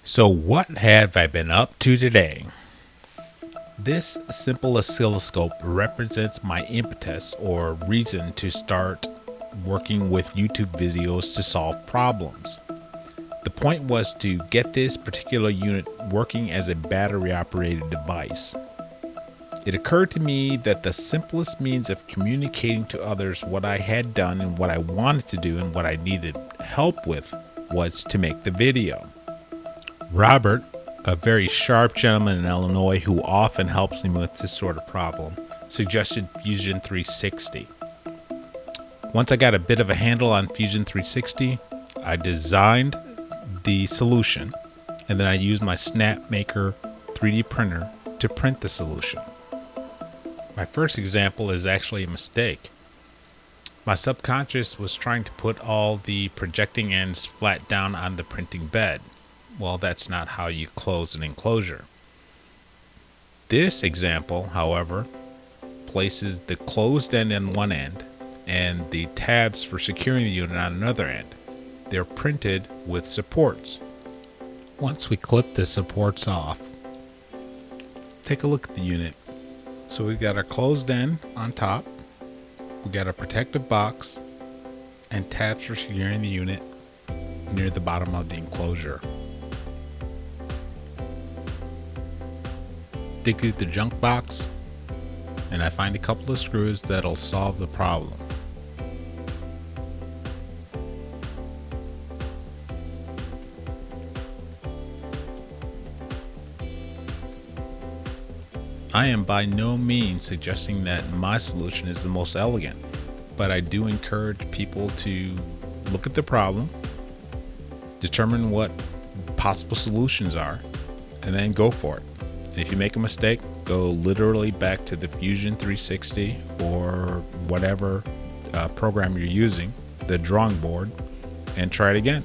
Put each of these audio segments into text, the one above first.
So what have I been up to today? This simple oscilloscope represents my impetus or reason to start working with YouTube videos to solve problems. The point was to get this particular unit working as a battery operated device. It occurred to me that the simplest means of communicating to others what I had done and what I wanted to do and what I needed help with was to make the video. Robert, a very sharp gentleman in Illinois who often helps me with this sort of problem, suggested Fusion 360. Once I got a bit of a handle on Fusion 360, I designed the solution and then I used my SnapMaker 3D printer to print the solution. My first example is actually a mistake. My subconscious was trying to put all the projecting ends flat down on the printing bed. Well, that's not how you close an enclosure. This example, however, places the closed end on one end and the tabs for securing the unit on another end. They're printed with supports. Once we clip the supports off, take a look at the unit. So we've got our closed end on top, we got a protective box, and tabs for securing the unit near the bottom of the enclosure. Dig through the junk box and I find a couple of screws that'll solve the problem. I am by no means suggesting that my solution is the most elegant, but I do encourage people to look at the problem, determine what possible solutions are, and then go for it. If you make a mistake, go literally back to the Fusion 360 or whatever program you're using, the drawing board, and try it again.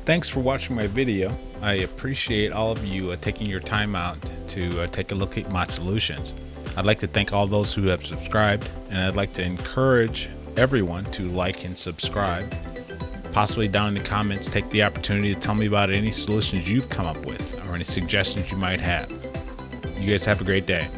Thanks for watching my video. I appreciate all of you taking your time out to take a look at my solutions. I'd like to thank all those who have subscribed, and I'd like to encourage everyone to like and subscribe. Possibly down in the comments, take the opportunity to tell me about any solutions you've come up with or any suggestions you might have. You guys have a great day.